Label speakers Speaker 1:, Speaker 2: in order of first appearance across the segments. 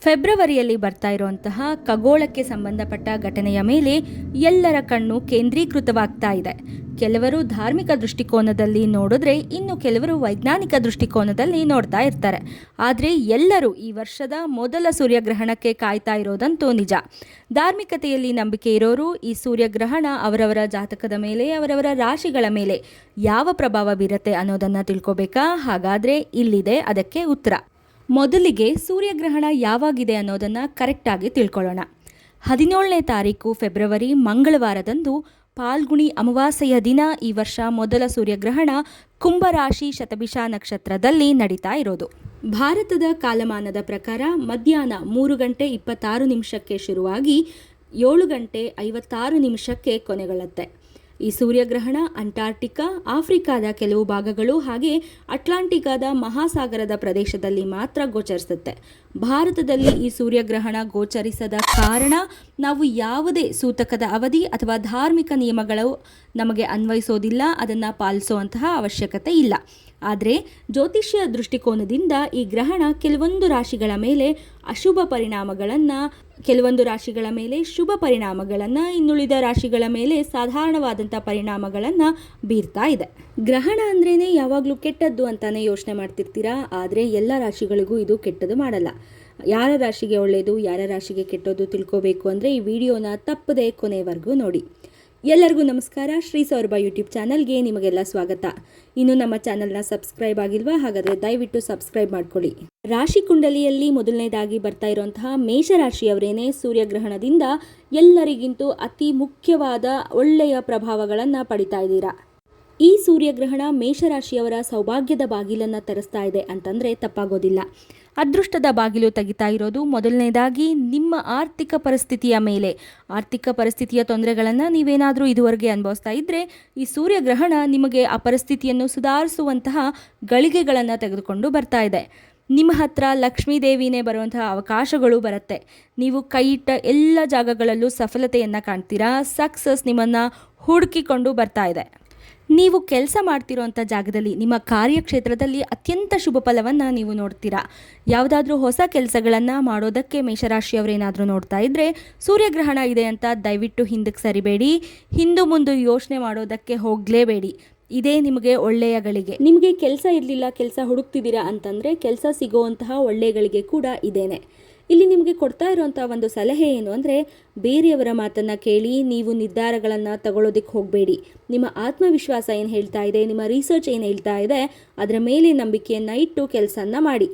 Speaker 1: ಫೆಬ್ರವರಿಯಲ್ಲಿ ಬರ್ತಾ ಇರುವಂತಹ ಖಗೋಳಕ್ಕೆ ಸಂಬಂಧಪಟ್ಟ ಘಟನೆಯ ಮೇಲೆ ಎಲ್ಲರ ಕಣ್ಣು ಕೇಂದ್ರೀಕೃತವಾಗ್ತಾ ಇದೆ. ಕೆಲವರು ಧಾರ್ಮಿಕ ದೃಷ್ಟಿಕೋನದಲ್ಲಿ ನೋಡಿದ್ರೆ, ಇನ್ನು ಕೆಲವರು ವೈಜ್ಞಾನಿಕ ದೃಷ್ಟಿಕೋನದಲ್ಲಿ ನೋಡ್ತಾ ಇರ್ತಾರೆ. ಆದರೆ ಎಲ್ಲರೂ ಈ ವರ್ಷದ ಮೊದಲ ಸೂರ್ಯಗ್ರಹಣಕ್ಕೆ ಕಾಯ್ತಾ ಇರೋದಂತೂ ನಿಜ. ಧಾರ್ಮಿಕತೆಯಲ್ಲಿ ನಂಬಿಕೆ ಇರೋರು ಈ ಸೂರ್ಯಗ್ರಹಣ ಅವರವರ ಜಾತಕದ ಮೇಲೆ, ಅವರವರ ರಾಶಿಗಳ ಮೇಲೆ ಯಾವ ಪ್ರಭಾವ ಬೀರುತ್ತೆ ಅನ್ನೋದನ್ನು ತಿಳ್ಕೊಬೇಕಾ? ಹಾಗಾದರೆ ಇಲ್ಲಿದೆ ಅದಕ್ಕೆ ಉತ್ತರ. ಮೊದಲಿಗೆ ಸೂರ್ಯಗ್ರಹಣ ಯಾವಾಗಿದೆ ಅನ್ನೋದನ್ನು ಕರೆಕ್ಟಾಗಿ ತಿಳ್ಕೊಳ್ಳೋಣ. 17ನೇ ತಾರೀಕು ಫೆಬ್ರವರಿ ಮಂಗಳವಾರದಂದು ಪಾಲ್ಗುಣಿ ಅಮಾವಾಸ್ಯೆಯ ದಿನ ಈ ವರ್ಷ ಮೊದಲ ಸೂರ್ಯಗ್ರಹಣ ಕುಂಭರಾಶಿ ಶತಭಿಷ ನಕ್ಷತ್ರದಲ್ಲಿ ನಡೀತಾ ಇರೋದು. ಭಾರತದ ಕಾಲಮಾನದ ಪ್ರಕಾರ ಮಧ್ಯಾಹ್ನ 3:26 ಶುರುವಾಗಿ 7:56 ಕೊನೆಗೊಳ್ಳುತ್ತೆ. ಈ ಸೂರ್ಯಗ್ರಹಣ ಅಂಟಾರ್ಟಿಕಾ, ಆಫ್ರಿಕಾದ ಕೆಲವು ಭಾಗಗಳು ಹಾಗೆ ಅಟ್ಲಾಂಟಿಕಾದ ಮಹಾಸಾಗರದ ಪ್ರದೇಶದಲ್ಲಿ ಮಾತ್ರ ಗೋಚರಿಸುತ್ತೆ. ಭಾರತದಲ್ಲಿ ಈ ಸೂರ್ಯಗ್ರಹಣ ಗೋಚರಿಸದ ಕಾರಣ ನಾವು ಯಾವುದೇ ಸೂತಕದ ಅವಧಿ ಅಥವಾ ಧಾರ್ಮಿಕ ನಿಯಮಗಳು ನಮಗೆ ಅನ್ವಯಿಸೋದಿಲ್ಲ, ಅದನ್ನು ಪಾಲಿಸುವಂತಹ ಅವಶ್ಯಕತೆ ಇಲ್ಲ. ಆದರೆ ಜ್ಯೋತಿಷ್ಯ ದೃಷ್ಟಿಕೋನದಿಂದ ಈ ಗ್ರಹಣ ಕೆಲವೊಂದು ರಾಶಿಗಳ ಮೇಲೆ ಅಶುಭ ಪರಿಣಾಮಗಳನ್ನು, ಕೆಲವೊಂದು ರಾಶಿಗಳ ಮೇಲೆ ಶುಭ ಪರಿಣಾಮಗಳನ್ನು, ಇನ್ನುಳಿದ ರಾಶಿಗಳ ಮೇಲೆ ಸಾಧಾರಣವಾದಂಥ ಪರಿಣಾಮಗಳನ್ನು ಬೀರ್ತಾ ಇದೆ. ಗ್ರಹಣ ಅಂದ್ರೇ ಯಾವಾಗಲೂ ಕೆಟ್ಟದ್ದು ಅಂತಾನೆ ಯೋಚನೆ ಮಾಡ್ತಿರ್ತೀರಾ. ಆದರೆ ಎಲ್ಲ ರಾಶಿಗಳಿಗೂ ಇದು ಕೆಟ್ಟದ್ದು ಮಾಡಲ್ಲ. ಯಾರ ರಾಶಿಗೆ ಒಳ್ಳೆಯದು, ಯಾರ ರಾಶಿಗೆ ಕೆಟ್ಟದ್ದು ತಿಳ್ಕೋಬೇಕು ಅಂದರೆ ಈ ವಿಡಿಯೋನ ತಪ್ಪದೆ ಕೊನೆವರೆಗೂ ನೋಡಿ. ಎಲ್ಲರಿಗೂ ನಮಸ್ಕಾರ. ಶ್ರೀ ಸೌರಭ ಯೂಟ್ಯೂಬ್ ಚಾನಲ್ಗೆ ನಿಮಗೆಲ್ಲ ಸ್ವಾಗತ. ಇನ್ನು ನಮ್ಮ ಚಾನಲ್ನ ಸಬ್ಸ್ಕ್ರೈಬ್ ಆಗಿಲ್ವಾ? ಹಾಗಾದರೆ ದಯವಿಟ್ಟು ಸಬ್ಸ್ಕ್ರೈಬ್ ಮಾಡ್ಕೊಳ್ಳಿ. ರಾಶಿ ಕುಂಡಲಿಯಲ್ಲಿ ಮೊದಲನೇದಾಗಿ ಬರ್ತಾ ಇರುವಂತಹ ಮೇಷರಾಶಿಯವರೇನೆ ಸೂರ್ಯಗ್ರಹಣದಿಂದ ಎಲ್ಲರಿಗಿಂತೂ ಅತಿ ಮುಖ್ಯವಾದ ಒಳ್ಳೆಯ ಪ್ರಭಾವಗಳನ್ನು ಪಡಿತಾ ಇದ್ದೀರಾ. ಈ ಸೂರ್ಯಗ್ರಹಣ ಮೇಷರಾಶಿಯವರ ಸೌಭಾಗ್ಯದ ಬಾಗಿಲನ್ನು ತೆರೆಸ್ತಾ ಇದೆ ಅಂತಂದರೆ ತಪ್ಪಾಗೋದಿಲ್ಲ. ಅದೃಷ್ಟದ ಬಾಗಿಲು ತೆಗಿತಾ ಇರೋದು ಮೊದಲನೇದಾಗಿ ನಿಮ್ಮ ಆರ್ಥಿಕ ಪರಿಸ್ಥಿತಿಯ ಮೇಲೆ. ಆರ್ಥಿಕ ಪರಿಸ್ಥಿತಿಯ ತೊಂದರೆಗಳನ್ನು ನೀವೇನಾದರೂ ಇದುವರೆಗೆ ಅನುಭವಿಸ್ತಾ ಇದ್ದರೆ ಈ ಸೂರ್ಯಗ್ರಹಣ ನಿಮಗೆ ಆ ಪರಿಸ್ಥಿತಿಯನ್ನು ಸುಧಾರಿಸುವಂತಹ ಗಳಿಗೆಗಳನ್ನು ತೆಗೆದುಕೊಂಡು ಬರ್ತಾ ಇದೆ. ನಿಮ್ಮ ಹತ್ರ ಲಕ್ಷ್ಮೀದೇವಿನೇ ಬರುವಂತಹ ಅವಕಾಶಗಳು ಬರುತ್ತೆ. ನೀವು ಕೈ ಇಟ್ಟ ಎಲ್ಲ ಜಾಗಗಳಲ್ಲೂ ಸಫಲತೆಯನ್ನು ಕಾಣ್ತೀರಾ. ಸಕ್ಸಸ್ ನಿಮ್ಮನ್ನು ಹುಡುಕಿಕೊಂಡು ಬರ್ತಾ ಇದೆ. ನೀವು ಕೆಲಸ ಮಾಡ್ತಿರೋಂಥ ಜಾಗದಲ್ಲಿ, ನಿಮ್ಮ ಕಾರ್ಯಕ್ಷೇತ್ರದಲ್ಲಿ ಅತ್ಯಂತ ಶುಭ ಫಲವನ್ನು ನೀವು ನೋಡ್ತೀರಾ. ಯಾವುದಾದ್ರೂ ಹೊಸ ಕೆಲಸಗಳನ್ನು ಮಾಡೋದಕ್ಕೆ ಮೇಷರಾಶಿಯವರೇನಾದರೂ ನೋಡ್ತಾ ಇದ್ದರೆ ಸೂರ್ಯಗ್ರಹಣ ಇದೆ ಅಂತ ದಯವಿಟ್ಟು ಹಿಂದಕ್ಕೆ ಸರಿಬೇಡಿ. ಹಿಂದು ಮುಂದೆ ಯೋಚನೆ ಮಾಡೋದಕ್ಕೆ ಹೋಗಲೇಬೇಡಿ. ಇದೇ ನಿಮಗೆ ಒಳ್ಳೆಯ ಗಳಿಗೆ. ನಿಮಗೆ ಕೆಲಸ ಇರಲಿಲ್ಲ, ಕೆಲಸ ಹುಡುಕ್ತಿದ್ದೀರಾ ಅಂತಂದರೆ ಕೆಲಸ ಸಿಗುವಂತಹ ಒಳ್ಳೆಯ ಗಳಿಗೆ ಕೂಡ ಇದೇನೆ. ಇಲ್ಲಿ ನಿಮಗೆ ಕೊಡ್ತಾ ಇರುವಂಥ ಒಂದು ಸಲಹೆ ಏನು ಅಂದರೆ, ಬೇರೆಯವರ ಮಾತನ್ನು ಕೇಳಿ ನೀವು ನಿರ್ಧಾರಗಳನ್ನು ತಗೊಳ್ಳೋದಕ್ಕೆ ಹೋಗಬೇಡಿ. ನಿಮ್ಮ ಆತ್ಮವಿಶ್ವಾಸ ಏನು ಹೇಳ್ತಾ ಇದೆ, ನಿಮ್ಮ ರಿಸರ್ಚ್ ಏನು ಹೇಳ್ತಾ ಇದೆ, ಅದರ ಮೇಲೆ ನಂಬಿಕೆಯನ್ನು ಇಟ್ಟು ಕೆಲಸವನ್ನು ಮಾಡಿ.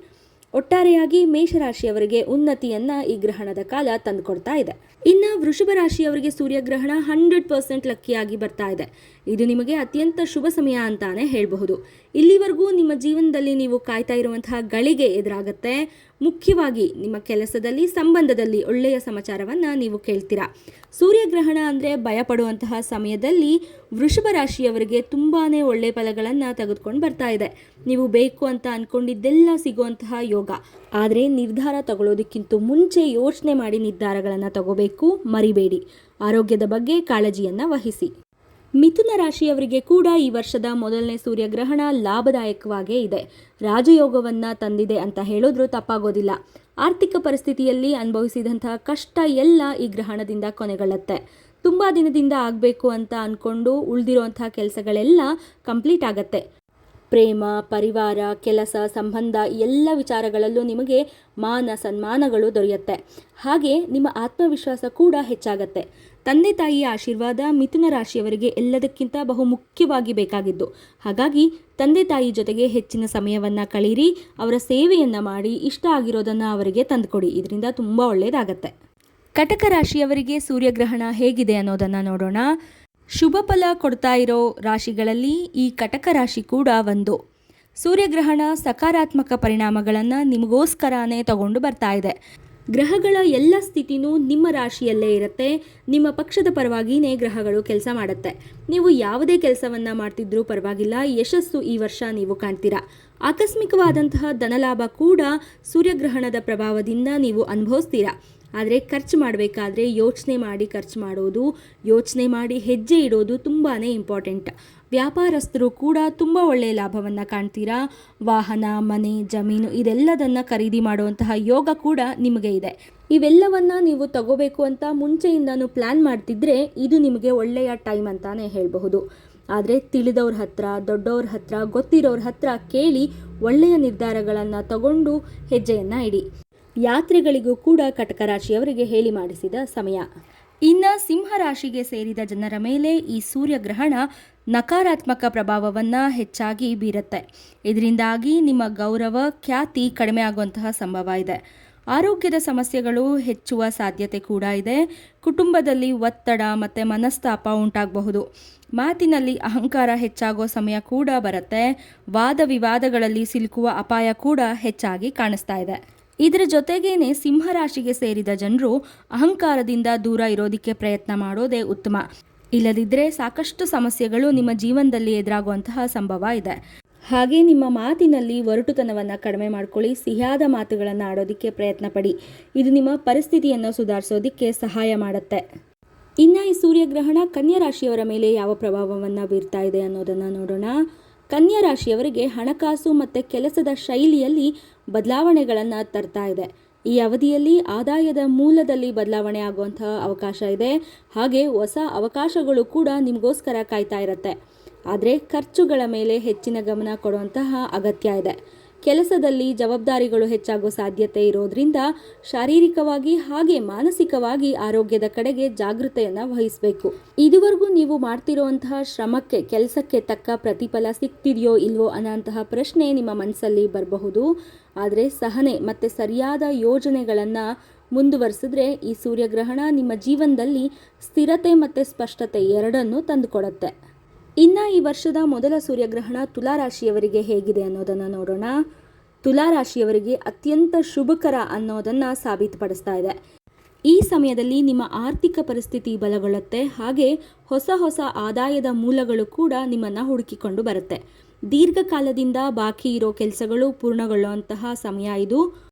Speaker 1: ಒಟ್ಟಾರೆಯಾಗಿ ಮೇಷರಾಶಿಯವರಿಗೆ ಉನ್ನತಿಯನ್ನು ಈ ಗ್ರಹಣದ ಕಾಲ ತಂದುಕೊಡ್ತಾ ಇದೆ. ಇನ್ನು ವೃಷಭ ರಾಶಿಯವರಿಗೆ ಸೂರ್ಯಗ್ರಹಣ 100% ಲಕ್ಕಿಯಾಗಿ ಬರ್ತಾ ಇದೆ. ಇದು ನಿಮಗೆ ಅತ್ಯಂತ ಶುಭ ಸಮಯ ಅಂತಾನೆ ಹೇಳಬಹುದು. ಇಲ್ಲಿವರೆಗೂ ನಿಮ್ಮ ಜೀವನದಲ್ಲಿ ನೀವು ಕಾಯ್ತಾ ಇರುವಂತಹ ಗಳಿಗೆ ಎದುರಾಗುತ್ತೆ. ಮುಖ್ಯವಾಗಿ ನಿಮ್ಮ ಕೆಲಸದಲ್ಲಿ, ಸಂಬಂಧದಲ್ಲಿ ಒಳ್ಳೆಯ ಸಮಾಚಾರವನ್ನು ನೀವು ಕೇಳ್ತೀರಾ. ಸೂರ್ಯಗ್ರಹಣ ಅಂದರೆ ಭಯಪಡುವಂತಹ ಸಮಯದಲ್ಲಿ ವೃಷಭ ರಾಶಿಯವರಿಗೆ ತುಂಬಾ ಒಳ್ಳೆಯ ಫಲಗಳನ್ನು ತೆಗೆದುಕೊಂಡು ಬರ್ತಾ ಇದೆ. ನೀವು ಬೇಕು ಅಂತ ಅಂದ್ಕೊಂಡಿದ್ದೆಲ್ಲ ಸಿಗುವಂತಹ ಯೋಗ. ಆದರೆ ನಿರ್ಧಾರ ತಗೊಳ್ಳೋದಕ್ಕಿಂತ ಮುಂಚೆ ಯೋಚನೆ ಮಾಡಿ ನಿರ್ಧಾರಗಳನ್ನು ತಗೋಬೇಕು, ಮರಿಬೇಡಿ. ಆರೋಗ್ಯದ ಬಗ್ಗೆ ಕಾಳಜಿಯನ್ನು ವಹಿಸಿ. ಮಿಥುನ ರಾಶಿಯವರಿಗೆ ಕೂಡ ಈ ವರ್ಷದ ಮೊದಲನೇ ಸೂರ್ಯಗ್ರಹಣ ಲಾಭದಾಯಕವಾಗೇ ಇದೆ. ರಾಜಯೋಗವನ್ನು ತಂದಿದೆ ಅಂತ ಹೇಳಿದ್ರೂ ತಪ್ಪಾಗೋದಿಲ್ಲ. ಆರ್ಥಿಕ ಪರಿಸ್ಥಿತಿಯಲ್ಲಿ ಅನುಭವಿಸಿದಂತಹ ಕಷ್ಟ ಎಲ್ಲ ಈ ಗ್ರಹಣದಿಂದ ಕೊನೆಗೊಳ್ಳುತ್ತೆ. ತುಂಬ ದಿನದಿಂದ ಆಗಬೇಕು ಅಂತ ಅಂದ್ಕೊಂಡು ಉಳಿದಿರುವಂಥ ಕೆಲಸಗಳೆಲ್ಲ ಕಂಪ್ಲೀಟ್ ಆಗತ್ತೆ. ಪ್ರೇಮ, ಪರಿವಾರ, ಕೆಲಸ, ಸಂಬಂಧ ಎಲ್ಲ ವಿಚಾರಗಳಲ್ಲೂ ನಿಮಗೆ ಮಾನ ಸನ್ಮಾನಗಳು ದೊರೆಯುತ್ತೆ. ಹಾಗೆ ನಿಮ್ಮ ಆತ್ಮವಿಶ್ವಾಸ ಕೂಡ ಹೆಚ್ಚಾಗತ್ತೆ. ತಂದೆ ತಾಯಿಯ ಆಶೀರ್ವಾದ ಮಿಥುನ ರಾಶಿಯವರಿಗೆ ಎಲ್ಲದಕ್ಕಿಂತ ಬಹು ಮುಖ್ಯವಾಗಿ ಬೇಕಾಗಿದ್ದು. ಹಾಗಾಗಿ ತಂದೆ ತಾಯಿ ಜೊತೆಗೆ ಹೆಚ್ಚಿನ ಸಮಯವನ್ನು ಕಳೀರಿ. ಅವರ ಸೇವೆಯನ್ನು ಮಾಡಿ ಇಷ್ಟ ಆಗಿರೋದನ್ನು ಅವರಿಗೆ ತಂದುಕೊಡಿ. ಇದರಿಂದ ತುಂಬ ಒಳ್ಳೆಯದಾಗತ್ತೆ. ಕಟಕ ರಾಶಿಯವರಿಗೆ ಸೂರ್ಯಗ್ರಹಣ ಹೇಗಿದೆ ಅನ್ನೋದನ್ನು ನೋಡೋಣ. ಶುಭ ಫಲ ಕೊಡ್ತಾ ಇರೋ ರಾಶಿಗಳಲ್ಲಿ ಈ ಕಟಕ ರಾಶಿ ಕೂಡ ಒಂದು. ಸೂರ್ಯಗ್ರಹಣ ಸಕಾರಾತ್ಮಕ ಪರಿಣಾಮಗಳನ್ನು ನಿಮಗೋಸ್ಕರನೇ ತಗೊಂಡು ಬರ್ತಾ ಇದೆ. ಗ್ರಹಗಳ ಎಲ್ಲ ಸ್ಥಿತಿನೂ ನಿಮ್ಮ ರಾಶಿಯಲ್ಲೇ ಇರುತ್ತೆ. ನಿಮ್ಮ ಪಕ್ಷದ ಪರವಾಗಿಯೇ ಗ್ರಹಗಳು ಕೆಲಸ ಮಾಡುತ್ತೆ. ನೀವು ಯಾವುದೇ ಕೆಲಸವನ್ನು ಮಾಡ್ತಿದ್ರೂ ಪರವಾಗಿಲ್ಲ, ಯಶಸ್ಸು ಈ ವರ್ಷ ನೀವು ಕಾಣ್ತೀರಾ. ಆಕಸ್ಮಿಕವಾದಂತಹ ಧನಲಾಭ ಕೂಡ ಸೂರ್ಯಗ್ರಹಣದ ಪ್ರಭಾವದಿಂದ ನೀವು ಅನುಭವಿಸ್ತೀರಾ. ಆದರೆ ಖರ್ಚು ಮಾಡಬೇಕಾದ್ರೆ ಯೋಚನೆ ಮಾಡಿ ಖರ್ಚು ಮಾಡೋದು, ಯೋಚನೆ ಮಾಡಿ ಹೆಜ್ಜೆ ಇಡೋದು ತುಂಬಾ ಇಂಪಾರ್ಟೆಂಟ್. ವ್ಯಾಪಾರಸ್ಥರು ಕೂಡ ತುಂಬ ಒಳ್ಳೆಯ ಲಾಭವನ್ನು ಕಾಣ್ತೀರಾ. ವಾಹನ, ಮನೆ, ಜಮೀನು ಇದೆಲ್ಲದನ್ನು ಖರೀದಿ ಮಾಡುವಂತಹ ಯೋಗ ಕೂಡ ನಿಮಗೆ ಇದೆ. ಇವೆಲ್ಲವನ್ನು ನೀವು ತಗೋಬೇಕು ಅಂತ ಮುಂಚೆಯಿಂದನೂ ಪ್ಲ್ಯಾನ್ ಮಾಡ್ತಿದ್ರೆ ಇದು ನಿಮಗೆ ಒಳ್ಳೆಯ ಟೈಮ್ ಅಂತಾನೆ ಹೇಳಬಹುದು. ಆದರೆ ತಿಳಿದವ್ರ ಹತ್ರ, ದೊಡ್ಡವ್ರ ಹತ್ರ, ಗೊತ್ತಿರೋರ ಹತ್ರ ಕೇಳಿ ಒಳ್ಳೆಯ ನಿರ್ಧಾರಗಳನ್ನು ತಗೊಂಡು ಹೆಜ್ಜೆಯನ್ನು ಇಡಿ. ಯಾತ್ರೆಗಳಿಗೂ ಕೂಡ ಕಟಕ ರಾಶಿಯವರಿಗೆ ಹೇಳಿ ಮಾಡಿಸಿದ ಸಮಯ. ಇನ್ನು ಸಿಂಹರಾಶಿಗೆ ಸೇರಿದ ಜನರ ಮೇಲೆ ಈ ಸೂರ್ಯಗ್ರಹಣ ನಕಾರಾತ್ಮಕ ಪ್ರಭಾವವನ್ನು ಹೆಚ್ಚಾಗಿ ಬೀರುತ್ತೆ. ಇದರಿಂದಾಗಿ ನಿಮ್ಮ ಗೌರವ, ಖ್ಯಾತಿ ಕಡಿಮೆ ಆಗುವಂತಹ ಸಂಭವ ಇದೆ. ಆರೋಗ್ಯದ ಸಮಸ್ಯೆಗಳು ಹೆಚ್ಚುವ ಸಾಧ್ಯತೆ ಕೂಡ ಇದೆ. ಕುಟುಂಬದಲ್ಲಿ ಒತ್ತಡ ಮತ್ತು ಮನಸ್ತಾಪ ಉಂಟಾಗಬಹುದು. ಮಾತಿನಲ್ಲಿ ಅಹಂಕಾರ ಹೆಚ್ಚಾಗೋ ಸಮಯ ಕೂಡ ಬರುತ್ತೆ. ವಾದ ವಿವಾದಗಳಲ್ಲಿ ಸಿಲುಕುವ ಅಪಾಯ ಕೂಡ ಹೆಚ್ಚಾಗಿ ಕಾಣಿಸ್ತಾ ಇದೆ. ಇದರ ಜೊತೆಗೇನೆ ಸಿಂಹರಾಶಿಗೆ ಸೇರಿದ ಜನರು ಅಹಂಕಾರದಿಂದ ದೂರ ಇರೋದಕ್ಕೆ ಪ್ರಯತ್ನ ಮಾಡೋದೇ ಉತ್ತಮ. ಇಲ್ಲದಿದ್ದರೆ ಸಾಕಷ್ಟು ಸಮಸ್ಯೆಗಳು ನಿಮ್ಮ ಜೀವನದಲ್ಲಿ ಎದುರಾಗುವಂತಹ ಸಂಭವ ಇದೆ. ಹಾಗೆ ನಿಮ್ಮ ಮಾತಿನಲ್ಲಿ ಒರಟುತನವನ್ನು ಕಡಿಮೆ ಮಾಡ್ಕೊಳ್ಳಿ. ಸಿಹಿಯಾದ ಮಾತುಗಳನ್ನು ಆಡೋದಕ್ಕೆ ಪ್ರಯತ್ನ ಪಡಿ. ಇದು ನಿಮ್ಮ ಪರಿಸ್ಥಿತಿಯನ್ನು ಸುಧಾರಿಸೋದಕ್ಕೆ ಸಹಾಯ ಮಾಡುತ್ತೆ. ಇನ್ನು ಈ ಸೂರ್ಯಗ್ರಹಣ ಕನ್ಯಾ ರಾಶಿಯವರ ಮೇಲೆ ಯಾವ ಪ್ರಭಾವವನ್ನು ಬೀರ್ತಾ ಇದೆ ಅನ್ನೋದನ್ನು ನೋಡೋಣ. ಕನ್ಯಾ ರಾಶಿಯವರಿಗೆ ಹಣಕಾಸು ಮತ್ತು ಕೆಲಸದ ಶೈಲಿಯಲ್ಲಿ ಬದಲಾವಣೆಗಳನ್ನು ತರ್ತಾ ಇದೆ. ಈ ಅವಧಿಯಲ್ಲಿ ಆದಾಯದ ಮೂಲದಲ್ಲಿ ಬದಲಾವಣೆ ಆಗುವಂತಹ ಅವಕಾಶ ಇದೆ. ಹಾಗೆ ಹೊಸ ಅವಕಾಶಗಳು ಕೂಡ ನಿಮಗೋಸ್ಕರ ಕಾಯ್ತಾ ಇರುತ್ತೆ. ಆದರೆ ಖರ್ಚುಗಳ ಮೇಲೆ ಹೆಚ್ಚಿನ ಗಮನ ಕೊಡುವಂತಹ ಅಗತ್ಯ ಇದೆ. ಕೆಲಸದಲ್ಲಿ ಜವಾಬ್ದಾರಿಗಳು ಹೆಚ್ಚಾಗೋ ಸಾಧ್ಯತೆ ಇರೋದ್ರಿಂದ ಶಾರೀರಿಕವಾಗಿ ಹಾಗೆ ಮಾನಸಿಕವಾಗಿ ಆರೋಗ್ಯದ ಕಡೆಗೆ ಜಾಗೃತೆಯನ್ನು ವಹಿಸಬೇಕು. ಇದುವರೆಗೂ ನೀವು ಮಾಡ್ತಿರುವಂತಹ ಶ್ರಮಕ್ಕೆ, ಕೆಲಸಕ್ಕೆ ತಕ್ಕ ಪ್ರತಿಫಲ ಸಿಗ್ತಿದೆಯೋ ಇಲ್ವೋ ಅನ್ನೋಂತಹ ಪ್ರಶ್ನೆ ನಿಮ್ಮ ಮನಸ್ಸಲ್ಲಿ ಬರಬಹುದು. ಆದರೆ ಸಹನೆ ಮತ್ತು ಸರಿಯಾದ ಯೋಜನೆಗಳನ್ನು ಮುಂದುವರಿಸಿದ್ರೆ ಈ ಸೂರ್ಯಗ್ರಹಣ ನಿಮ್ಮ ಜೀವನದಲ್ಲಿ ಸ್ಥಿರತೆ ಮತ್ತು ಸ್ಪಷ್ಟತೆ ಎರಡನ್ನೂ ತಂದುಕೊಡುತ್ತೆ. ಇನ್ನು ಈ ವರ್ಷದ ಮೊದಲ ಸೂರ್ಯಗ್ರಹಣ ತುಲಾರಾಶಿಯವರಿಗೆ ಹೇಗಿದೆ ಅನ್ನೋದನ್ನು ನೋಡೋಣ. ತುಲಾರಾಶಿಯವರಿಗೆ ಅತ್ಯಂತ ಶುಭಕರ ಅನ್ನೋದನ್ನು ಸಾಬೀತುಪಡಿಸ್ತಾ ಇದೆ. ಈ ಸಮಯದಲ್ಲಿ ನಿಮ್ಮ ಆರ್ಥಿಕ ಪರಿಸ್ಥಿತಿ ಬಲಗೊಳ್ಳುತ್ತೆ. ಹಾಗೆ ಹೊಸ ಆದಾಯದ ಮೂಲಗಳು ಕೂಡ ನಿಮ್ಮನ್ನು ಹುಡುಕಿಕೊಂಡು ಬರುತ್ತೆ. ದೀರ್ಘಕಾಲದಿಂದ ಬಾಕಿ ಇರೋ ಕೆಲಸಗಳು ಪೂರ್ಣಗೊಳ್ಳುವಂತಹ ಸಮಯ ಇದು.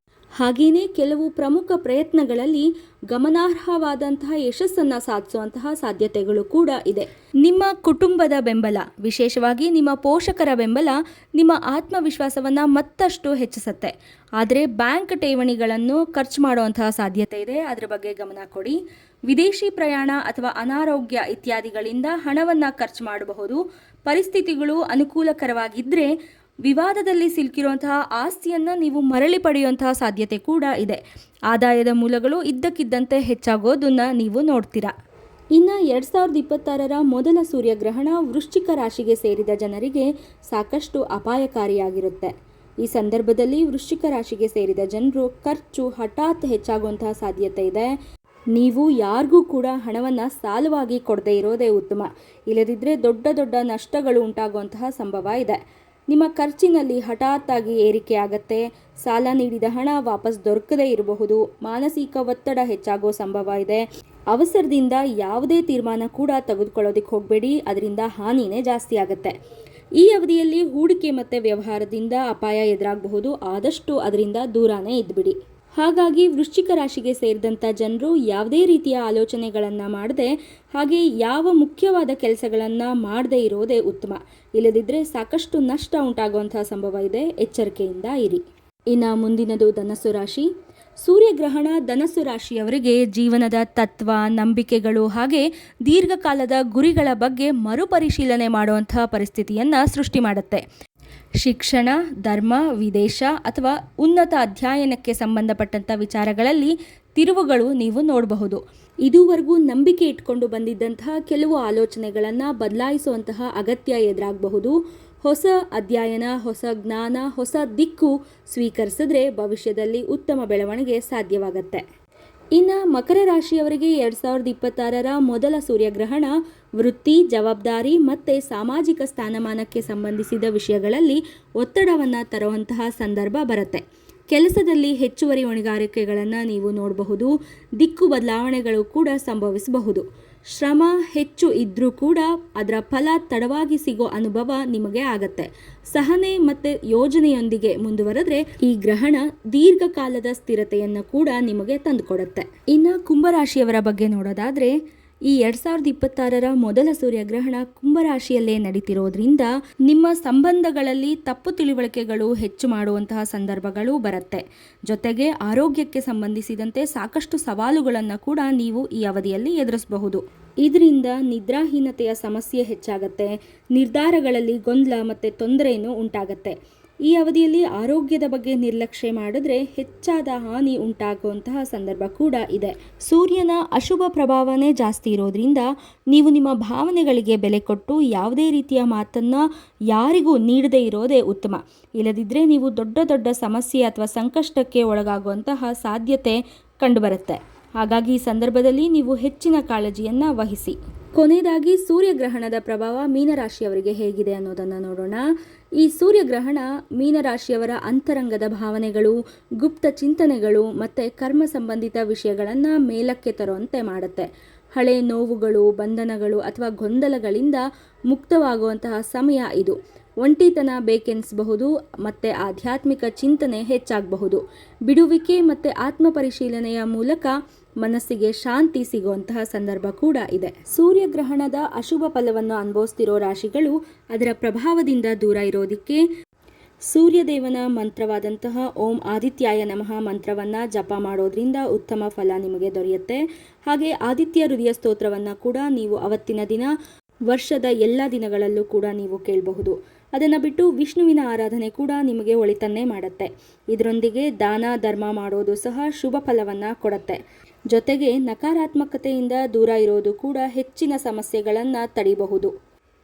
Speaker 1: ಹಾಗೆಯೇ ಕೆಲವು ಪ್ರಮುಖ ಪ್ರಯತ್ನಗಳಲ್ಲಿ ಗಮನಾರ್ಹವಾದಂತಹ ಯಶಸ್ಸನ್ನು ಸಾಧಿಸುವಂತಹ ಸಾಧ್ಯತೆಗಳು ಕೂಡ ಇದೆ. ನಿಮ್ಮ ಕುಟುಂಬದ ಬೆಂಬಲ, ವಿಶೇಷವಾಗಿ ನಿಮ್ಮ ಪೋಷಕರ ಬೆಂಬಲ ನಿಮ್ಮ ಆತ್ಮವಿಶ್ವಾಸವನ್ನು ಮತ್ತಷ್ಟು ಹೆಚ್ಚಿಸುತ್ತೆ. ಆದರೆ ಬ್ಯಾಂಕ್ ಠೇವಣಿಗಳನ್ನು ಖರ್ಚು ಮಾಡುವಂತಹ ಸಾಧ್ಯತೆ ಇದೆ. ಅದರ ಬಗ್ಗೆ ಗಮನ ಕೊಡಿ. ವಿದೇಶಿ ಪ್ರಯಾಣ ಅಥವಾ ಅನಾರೋಗ್ಯ ಇತ್ಯಾದಿಗಳಿಂದ ಹಣವನ್ನು ಖರ್ಚು ಮಾಡಬಹುದು. ಪರಿಸ್ಥಿತಿಗಳು ಅನುಕೂಲಕರವಾಗಿದ್ದರೆ ವಿವಾದದಲ್ಲಿ ಸಿಲುಕಿರುವಂತಹ ಆಸ್ತಿಯನ್ನು ನೀವು ಮರಳಿ ಪಡೆಯುವಂತಹ ಸಾಧ್ಯತೆ ಕೂಡ ಇದೆ. ಆದಾಯದ ಮೂಲಗಳು ಇದ್ದಕ್ಕಿದ್ದಂತೆ ಹೆಚ್ಚಾಗೋದನ್ನು ನೀವು ನೋಡ್ತೀರಾ. ಇನ್ನು 2026ರ ಮೊದಲ ಸೂರ್ಯಗ್ರಹಣ ವೃಶ್ಚಿಕ ರಾಶಿಗೆ ಸೇರಿದ ಜನರಿಗೆ ಸಾಕಷ್ಟು ಅಪಾಯಕಾರಿಯಾಗಿರುತ್ತೆ. ಈ ಸಂದರ್ಭದಲ್ಲಿ ವೃಶ್ಚಿಕ ರಾಶಿಗೆ ಸೇರಿದ ಜನರು ಖರ್ಚು ಹಠಾತ್ ಹೆಚ್ಚಾಗುವಂತಹ ಸಾಧ್ಯತೆ ಇದೆ. ನೀವು ಯಾರಿಗೂ ಕೂಡ ಹಣವನ್ನು ಸಾಲವಾಗಿ ಕೊಡದೇ ಇರೋದೇ ಉತ್ತಮ. ಇಲ್ಲದಿದ್ದರೆ ದೊಡ್ಡ ನಷ್ಟಗಳು ಉಂಟಾಗುವಂತಹ ಸಂಭವ ಇದೆ. ನಿಮ್ಮ ಖರ್ಚಿನಲ್ಲಿ ಹಠಾತ್ತಾಗಿ ಏರಿಕೆ ಆಗುತ್ತೆ. ಸಾಲ ನೀಡಿದ ಹಣ ವಾಪಸ್ ದೊರಕದೇ ಇರಬಹುದು. ಮಾನಸಿಕ ಒತ್ತಡ ಹೆಚ್ಚಾಗೋ ಸಂಭವ ಇದೆ. ಅವಸರದಿಂದ ಯಾವುದೇ ತೀರ್ಮಾನ ಕೂಡ ತೆಗೆದುಕೊಳ್ಳೋದಕ್ಕೆ ಹೋಗಬೇಡಿ. ಅದರಿಂದ ಹಾನಿನೇ ಜಾಸ್ತಿ ಆಗುತ್ತೆ. ಈ ಅವಧಿಯಲ್ಲಿ ಹೂಡಿಕೆ ಮತ್ತು ವ್ಯವಹಾರದಿಂದ ಅಪಾಯ ಎದುರಾಗಬಹುದು. ಆದಷ್ಟು ಅದರಿಂದ ದೂರನೇ ಇದ್ಬಿಡಿ. ಹಾಗಾಗಿ ವೃಶ್ಚಿಕ ರಾಶಿಗೆ ಸೇರಿದಂಥ ಜನರು ಯಾವುದೇ ರೀತಿಯ ಆಲೋಚನೆಗಳನ್ನು ಮಾಡದೆ, ಹಾಗೆ ಯಾವ ಮುಖ್ಯವಾದ ಕೆಲಸಗಳನ್ನು ಮಾಡದೇ ಇರೋದೇ ಉತ್ತಮ. ಇಲ್ಲದಿದ್ದರೆ ಸಾಕಷ್ಟು ನಷ್ಟ ಉಂಟಾಗುವಂತಹ ಸಂಭವ ಇದೆ. ಎಚ್ಚರಿಕೆಯಿಂದ ಇರಿ. ಇನ್ನು ಮುಂದಿನದು ಧನಸ್ಸು ರಾಶಿ. ಸೂರ್ಯಗ್ರಹಣ ಧನಸ್ಸು ರಾಶಿಯವರಿಗೆ ಜೀವನದ ತತ್ವ, ನಂಬಿಕೆಗಳು ಹಾಗೆ ದೀರ್ಘಕಾಲದ ಗುರಿಗಳ ಬಗ್ಗೆ ಮರುಪರಿಶೀಲನೆ ಮಾಡುವಂತಹ ಪರಿಸ್ಥಿತಿಯನ್ನು ಸೃಷ್ಟಿ ಮಾಡುತ್ತೆ. ಶಿಕ್ಷಣ, ಧರ್ಮ, ವಿದೇಶ ಅಥವಾ ಉನ್ನತ ಅಧ್ಯಯನಕ್ಕೆ ಸಂಬಂಧಪಟ್ಟಂಥ ವಿಚಾರಗಳಲ್ಲಿ ತಿರುವುಗಳು ನೀವು ನೋಡಬಹುದು. ಇದುವರೆಗೂ ನಂಬಿಕೆ ಇಟ್ಕೊಂಡು ಬಂದಿದ್ದಂತಹ ಕೆಲವು ಆಲೋಚನೆಗಳನ್ನು ಬದಲಾಯಿಸುವಂತಹ ಅಗತ್ಯ ಎದುರಾಗಬಹುದು. ಹೊಸ ಅಧ್ಯಯನ, ಹೊಸ ಜ್ಞಾನ, ಹೊಸ ದಿಕ್ಕು ಸ್ವೀಕರಿಸಿದ್ರೆ ಭವಿಷ್ಯದಲ್ಲಿ ಉತ್ತಮ ಬೆಳವಣಿಗೆ ಸಾಧ್ಯವಾಗುತ್ತೆ. ಇನ್ನು ಮಕರ ರಾಶಿಯವರಿಗೆ 2026ರ ಮೊದಲ ಸೂರ್ಯಗ್ರಹಣ ವೃತ್ತಿ, ಜವಾಬ್ದಾರಿ ಮತ್ತು ಸಾಮಾಜಿಕ ಸ್ಥಾನಮಾನಕ್ಕೆ ಸಂಬಂಧಿಸಿದ ವಿಷಯಗಳಲ್ಲಿ ಒತ್ತಡವನ್ನು ತರುವಂತಹ ಸಂದರ್ಭ ಬರುತ್ತೆ. ಕೆಲಸದಲ್ಲಿ ಹೆಚ್ಚುವರಿ ಹೊಣೆಗಾರಿಕೆಗಳನ್ನು ನೀವು ನೋಡಬಹುದು. ದಿಕ್ಕು ಬದಲಾವಣೆಗಳು ಕೂಡ ಸಂಭವಿಸಬಹುದು. ಶ್ರಮ ಹೆಚ್ಚು ಇದ್ರೂ ಕೂಡ ಅದರ ಫಲ ತಡವಾಗಿ ಸಿಗೋ ಅನುಭವ ನಿಮಗೆ ಆಗತ್ತೆ. ಸಹನೆ ಮತ್ತು ಯೋಜನೆಯೊಂದಿಗೆ ಮುಂದುವರೆದ್ರೆ ಈ ಗ್ರಹಣ ದೀರ್ಘಕಾಲದ ಸ್ಥಿರತೆಯನ್ನು ಕೂಡ ನಿಮಗೆ ತಂದುಕೊಡುತ್ತೆ. ಇನ್ನು ಕುಂಭರಾಶಿಯವರ ಬಗ್ಗೆ ನೋಡೋದಾದ್ರೆ, ಈ 2026ರ ಮೊದಲ ಸೂರ್ಯಗ್ರಹಣ ಕುಂಭರಾಶಿಯಲ್ಲೇ ನಡೀತಿರೋದ್ರಿಂದ ನಿಮ್ಮ ಸಂಬಂಧಗಳಲ್ಲಿ ತಪ್ಪು ತಿಳುವಳಿಕೆಗಳು ಹೆಚ್ಚು ಮಾಡುವಂತಹ ಸಂದರ್ಭಗಳು ಬರುತ್ತೆ. ಜೊತೆಗೆ ಆರೋಗ್ಯಕ್ಕೆ ಸಂಬಂಧಿಸಿದಂತೆ ಸಾಕಷ್ಟು ಸವಾಲುಗಳನ್ನು ಕೂಡ ನೀವು ಈ ಅವಧಿಯಲ್ಲಿ ಎದುರಿಸಬಹುದು. ಇದರಿಂದ ನಿದ್ರಾಹೀನತೆಯ ಸಮಸ್ಯೆ ಹೆಚ್ಚಾಗತ್ತೆ, ನಿರ್ಧಾರಗಳಲ್ಲಿ ಗೊಂದಲ ಮತ್ತು ತೊಂದರೆಯೂ ಉಂಟಾಗತ್ತೆ. ಈ ಅವಧಿಯಲ್ಲಿ ಆರೋಗ್ಯದ ಬಗ್ಗೆ ನಿರ್ಲಕ್ಷ್ಯ ಮಾಡಿದ್ರೆ ಹೆಚ್ಚಾದ ಹಾನಿ ಉಂಟಾಗುವಂತಹ ಸಂದರ್ಭ ಕೂಡ ಇದೆ. ಸೂರ್ಯನ ಅಶುಭ ಪ್ರಭಾವನೆ ಜಾಸ್ತಿ ಇರೋದ್ರಿಂದ ನೀವು ನಿಮ್ಮ ಭಾವನೆಗಳಿಗೆ ಬೆಲೆ ಕೊಟ್ಟು ಯಾವುದೇ ರೀತಿಯ ಮಾತನ್ನು ಯಾರಿಗೂ ನೀಡದೇ ಇರೋದೇ ಉತ್ತಮ. ಇಲ್ಲದಿದ್ದರೆ ನೀವು ದೊಡ್ಡ ದೊಡ್ಡ ಸಮಸ್ಯೆ ಅಥವಾ ಸಂಕಷ್ಟಕ್ಕೆ ಒಳಗಾಗುವಂತಹ ಸಾಧ್ಯತೆ ಕಂಡುಬರುತ್ತೆ. ಹಾಗಾಗಿ ಈ ಸಂದರ್ಭದಲ್ಲಿ ನೀವು ಹೆಚ್ಚಿನ ಕಾಳಜಿಯನ್ನು ವಹಿಸಿ. ಕೊನೆಯದಾಗಿ ಸೂರ್ಯಗ್ರಹಣದ ಪ್ರಭಾವ ಮೀನರಾಶಿಯವರಿಗೆ ಹೇಗಿದೆ ಅನ್ನೋದನ್ನು ನೋಡೋಣ. ಈ ಸೂರ್ಯಗ್ರಹಣ ಮೀನರಾಶಿಯವರ ಅಂತರಂಗದ ಭಾವನೆಗಳು, ಗುಪ್ತ ಚಿಂತನೆಗಳು ಮತ್ತು ಕರ್ಮ ಸಂಬಂಧಿತ ವಿಷಯಗಳನ್ನು ಮೇಲಕ್ಕೆ ತರುವಂತೆ ಮಾಡುತ್ತೆ. ಹಳೆ ನೋವುಗಳು, ಬಂಧನಗಳು ಅಥವಾ ಗೊಂದಲಗಳಿಂದ ಮುಕ್ತವಾಗುವಂತಹ ಸಮಯ ಇದು. ಒಂಟಿತನ ಬೇಕೆನಿಸಬಹುದು ಮತ್ತು ಆಧ್ಯಾತ್ಮಿಕ ಚಿಂತನೆ ಹೆಚ್ಚಾಗಬಹುದು. ಬಿಡುವಿಕೆ ಮತ್ತು ಆತ್ಮಪರಿಶೀಲನೆಯ ಮೂಲಕ ಮನಸ್ಸಿಗೆ ಶಾಂತಿ ಸಿಗುವಂತಹ ಸಂದರ್ಭ ಕೂಡ ಇದೆ. ಸೂರ್ಯಗ್ರಹಣದ ಅಶುಭ ಫಲವನ್ನು ಅನುಭವಿಸ್ತಿರೋ ರಾಶಿಗಳು ಅದರ ಪ್ರಭಾವದಿಂದ ದೂರ ಇರೋದಕ್ಕೆ ಸೂರ್ಯದೇವನ ಮಂತ್ರವಾದಂತಹ ಓಂ ಆದಿತ್ಯಾಯ ನಮಃ ಮಂತ್ರವನ್ನು ಜಪ ಮಾಡೋದ್ರಿಂದ ಉತ್ತಮ ಫಲ ನಿಮಗೆ ದೊರೆಯುತ್ತೆ. ಹಾಗೆ ಆದಿತ್ಯ ಹೃದಯ ಸ್ತೋತ್ರವನ್ನು ಕೂಡ ನೀವು ಅವತ್ತಿನ ದಿನ ವರ್ಷದ ಎಲ್ಲ ದಿನಗಳಲ್ಲೂ ಕೂಡ ನೀವು ಕೇಳಬಹುದು. ಅದನ್ನು ಬಿಟ್ಟು ವಿಷ್ಣುವಿನ ಆರಾಧನೆ ಕೂಡ ನಿಮಗೆ ಒಳಿತನ್ನೇ ಮಾಡುತ್ತೆ. ಇದರೊಂದಿಗೆ ದಾನ ಧರ್ಮ ಮಾಡೋದು ಸಹ ಶುಭ ಫಲವನ್ನು ಕೊಡುತ್ತೆ. ಜೊತೆಗೆ ನಕಾರಾತ್ಮಕತೆಯಿಂದ ದೂರ ಇರೋದು ಕೂಡ ಹೆಚ್ಚಿನ ಸಮಸ್ಯೆಗಳನ್ನು ತಡೆಯಬಹುದು.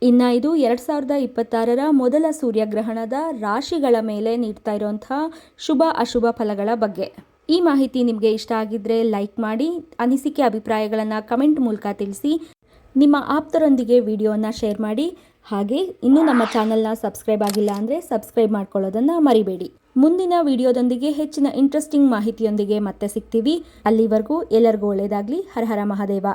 Speaker 1: ಇನ್ನು ಇದು 2026ರ ಮೊದಲ ಸೂರ್ಯಗ್ರಹಣದ ರಾಶಿಗಳ ಮೇಲೆ ನೀಡ್ತಾ ಇರುವಂತಹ ಶುಭ ಅಶುಭ ಫಲಗಳ ಬಗ್ಗೆ. ಈ ಮಾಹಿತಿ ನಿಮಗೆ ಇಷ್ಟ ಆಗಿದ್ದರೆ ಲೈಕ್ ಮಾಡಿ, ಅನಿಸಿಕೆ ಅಭಿಪ್ರಾಯಗಳನ್ನು ಕಮೆಂಟ್ ಮೂಲಕ ತಿಳಿಸಿ, ನಿಮ್ಮ ಆಪ್ತರೊಂದಿಗೆ ವಿಡಿಯೋನ ಶೇರ್ ಮಾಡಿ. ಹಾಗೆ ಇನ್ನೂ ನಮ್ಮ ಚಾನಲ್ನ ಸಬ್ಸ್ಕ್ರೈಬ್ ಆಗಿಲ್ಲ ಅಂದರೆ ಸಬ್ಸ್ಕ್ರೈಬ್ ಮಾಡ್ಕೊಳ್ಳೋದನ್ನು ಮರಿಬೇಡಿ. ಮುಂದಿನ ವಿಡಿಯೋದೊಂದಿಗೆ ಹೆಚ್ಚಿನ ಇಂಟ್ರೆಸ್ಟಿಂಗ್ ಮಾಹಿತಿಯೊಂದಿಗೆ ಮತ್ತೆ ಸಿಗ್ತೀವಿ. ಅಲ್ಲಿವರೆಗೂ ಎಲ್ಲರಿಗೂ ಒಳ್ಳೆಯದಾಗಲಿ. ಹರ ಹರ ಮಹಾದೇವ.